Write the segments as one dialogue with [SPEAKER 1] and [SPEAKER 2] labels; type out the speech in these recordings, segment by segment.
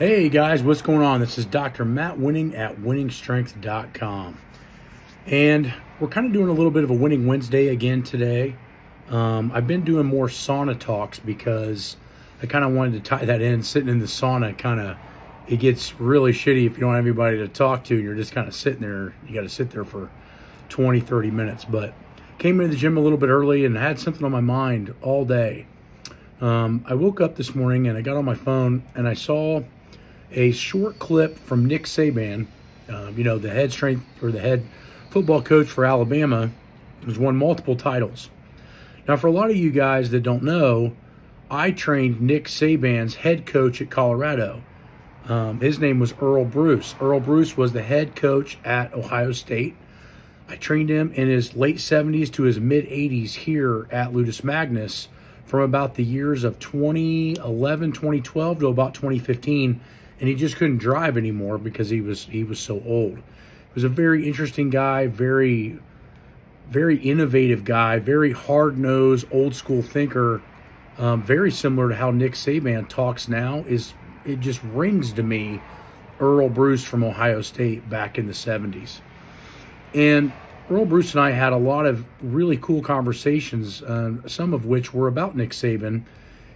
[SPEAKER 1] Hey guys, what's going on? This is Dr. Matt Winning at winningstrength.com. And we're kind of doing a little bit of a Winning Wednesday again today. I've been doing more sauna talks because I kind of wanted to tie that in. Sitting in the sauna, it gets really shitty if you don't have anybody to talk to and you're just kind of sitting there. You got to sit there for 20, 30 minutes. But came into the gym a little bit early and had something on my mind all day. I woke up this morning and I got on my phone and I saw a short clip from Nick Saban, the head football coach for Alabama, who's won multiple titles. Now, for a lot of you guys that don't know, I trained Nick Saban's head coach at Colorado. His name was Earle Bruce. Earle Bruce was the head coach at Ohio State. I trained him in his late 70s to his mid-80s here at Ludus Magnus from about the years of 2011, 2012 to about 2015. And he just couldn't drive anymore because he was so old. He was a very interesting guy, very, very innovative guy, very hard-nosed, old-school thinker, very similar to how Nick Saban talks now. It just rings to me Earle Bruce from Ohio State back in the 70s. And Earle Bruce and I had a lot of really cool conversations, some of which were about Nick Saban.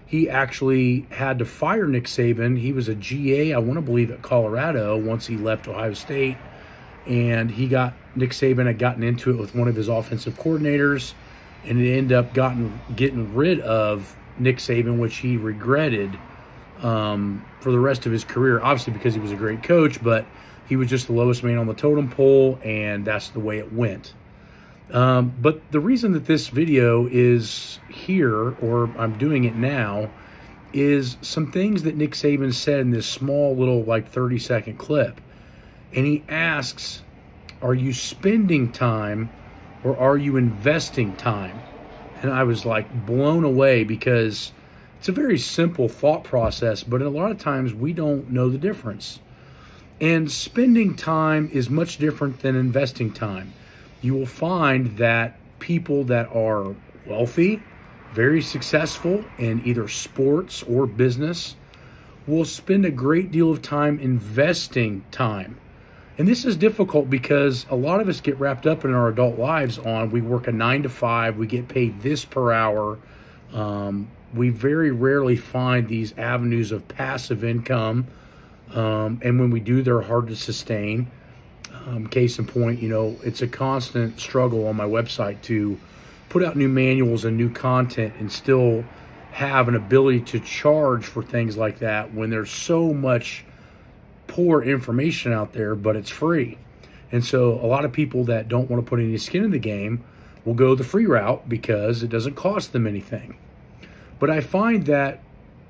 [SPEAKER 1] He actually had to fire Nick Saban. He was a GA, I want to believe, at Colorado once he left Ohio State. And Nick Saban had gotten into it with one of his offensive coordinators, and it ended up getting rid of Nick Saban, which he regretted for the rest of his career, obviously because he was a great coach, but he was just the lowest man on the totem pole, and that's the way it went. But the reason that this video is here, or I'm doing it now, is some things that Nick Saban said in this small little 30-second clip. And he asks, are you spending time or are you investing time? And I was blown away because it's a very simple thought process, but a lot of times we don't know the difference. And spending time is much different than investing time. You will find that people that are wealthy, very successful in either sports or business, will spend a great deal of time investing time. And this is difficult because a lot of us get wrapped up in our adult lives we work a 9 to 5, we get paid this per hour. We very rarely find these avenues of passive income. And when we do, they're hard to sustain. Case in point, it's a constant struggle on my website to put out new manuals and new content and still have an ability to charge for things like that when there's so much poor information out there, but it's free. And so a lot of people that don't want to put any skin in the game will go the free route because it doesn't cost them anything. But I find that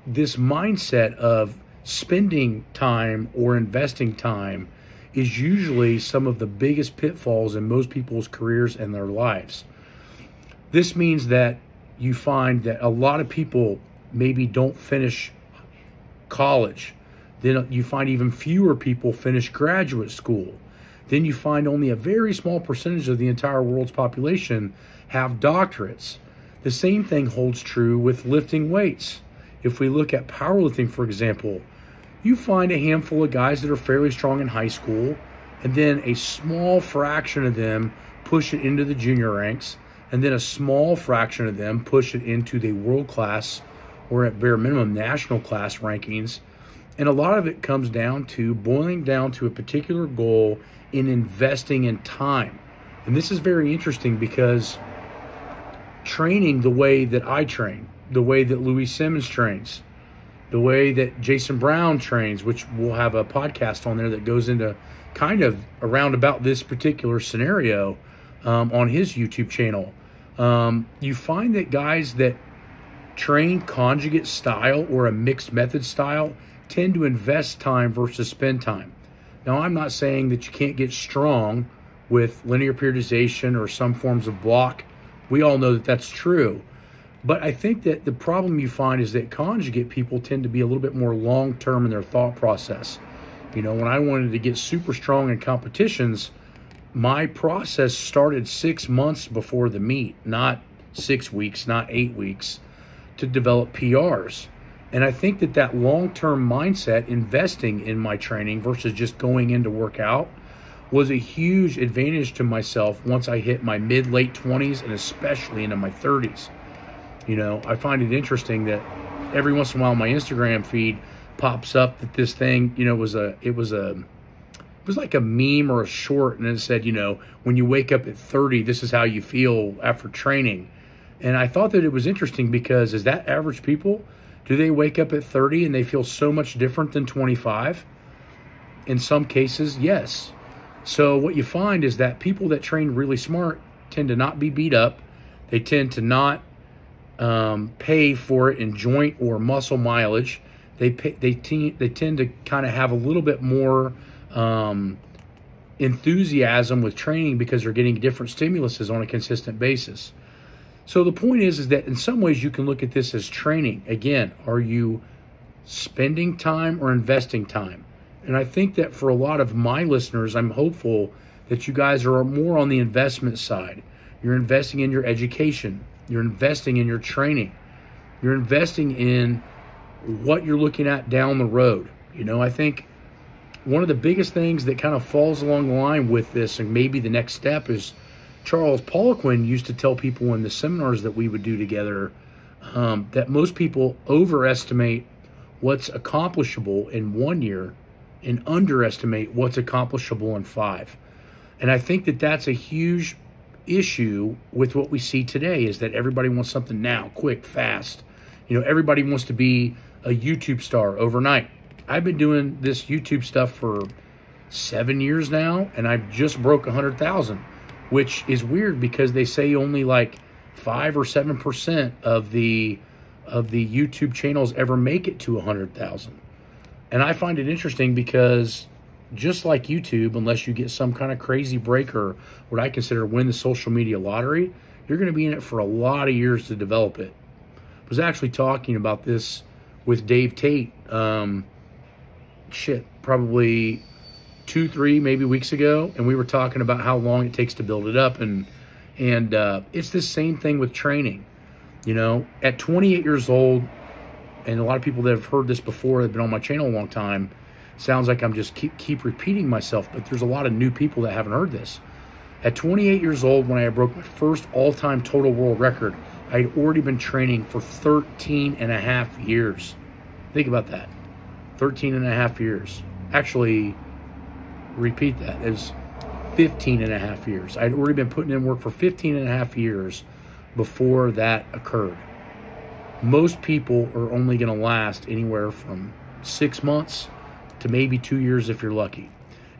[SPEAKER 1] this mindset of spending time or investing time is usually some of the biggest pitfalls in most people's careers and their lives. This means that you find that a lot of people maybe don't finish college. Then you find even fewer people finish graduate school. Then you find only a very small percentage of the entire world's population have doctorates. The same thing holds true with lifting weights. If we look at powerlifting, for example, you find a handful of guys that are fairly strong in high school, and then a small fraction of them push it into the junior ranks, and then a small fraction of them push it into the world class or at bare minimum national class rankings. And a lot of it comes down to boiling down to a particular goal in investing in time. And this is very interesting because training the way that I train, the way that Louis Simmons trains, the way that Jason Brown trains, which we'll have a podcast on there that goes into kind of around about this particular scenario on his YouTube channel. You find that guys that train conjugate style or a mixed method style tend to invest time versus spend time. Now, I'm not saying that you can't get strong with linear periodization or some forms of block. We all know that that's true. But I think that the problem you find is that conjugate people tend to be a little bit more long-term in their thought process. When I wanted to get super strong in competitions, my process started 6 months before the meet, not 6 weeks, not 8 weeks, to develop PRs. And I think that that long-term mindset, investing in my training versus just going in to work out, was a huge advantage to myself once I hit my mid-late 20s and especially into my 30s. You know, I find it interesting that every once in a while my Instagram feed pops up that this thing, you know, it was like a meme or a short, and it said, you know, when you wake up at 30, this is how you feel after training. And I thought that it was interesting because is that average people? Do they wake up at 30 and they feel so much different than 25? In some cases, yes. So what you find is that people that train really smart tend to not be beat up. They tend to not pay for it in joint or muscle mileage. They tend to kind of have a little bit more enthusiasm with training because they're getting different stimuluses on a consistent basis. So the point is that in some ways you can look at this as training. Again, are you spending time or investing time? And I think that for a lot of my listeners, I'm hopeful that you guys are more on the investment side. You're investing in your education. You're investing in your training. You're investing in what you're looking at down the road. You know, I think one of the biggest things that kind of falls along the line with this, and maybe the next step, is Charles Poliquin used to tell people in the seminars that we would do together that most people overestimate what's accomplishable in 1 year and underestimate what's accomplishable in 5. And I think that that's a huge issue with what we see today, is that everybody wants something now, quick, fast. You know, everybody wants to be a YouTube star overnight. I've been doing this YouTube stuff for 7 years now, and I've just broke 100,000, which is weird because they say only like 5 or 7% of the YouTube channels ever make it to 100,000. And I find it interesting because just like YouTube, unless you get some kind of crazy break or what I consider win the social media lottery, you're going to be in it for a lot of years to develop it. I was actually talking about this with Dave Tate, probably 2-3 maybe weeks ago, and we were talking about how long it takes to build it up, and it's the same thing with training. You know, at 28 years old, and a lot of people that have heard this before, that have been on my channel a long time, sounds like I'm just keep repeating myself, but there's a lot of new people that haven't heard this. At 28 years old, when I broke my first all-time total world record, I had already been training for 13 and a half years. Think about that. 13 and a half years. Actually, repeat that. It was 15 and a half years. I'd already been putting in work for 15 and a half years before that occurred. Most people are only going to last anywhere from 6 months to maybe 2 years if you're lucky.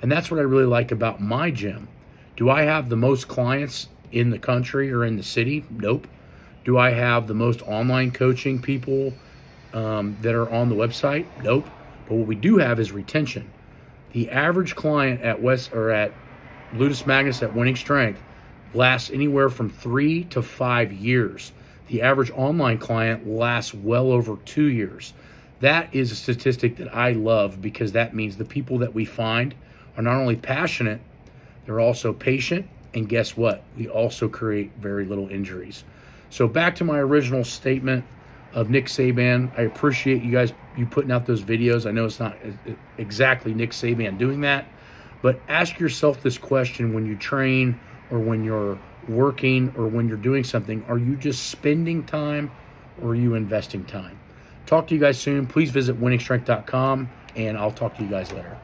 [SPEAKER 1] And that's what I really like about my gym. Do I have the most clients in the country or in the city? Nope. Do I have the most online coaching people that are on the website? Nope. But what we do have is retention. The average client at Ludus Magnus at Winning Strength lasts anywhere from 3 to 5 years. The average online client lasts well over 2 years. That is a statistic that I love, because that means the people that we find are not only passionate, they're also patient, and guess what? We also create very little injuries. So back to my original statement of Nick Saban. I appreciate you putting out those videos. I know it's not exactly Nick Saban doing that, but ask yourself this question when you train or when you're working or when you're doing something. Are you just spending time or are you investing time? Talk to you guys soon. Please visit winningstrength.com, and I'll talk to you guys later.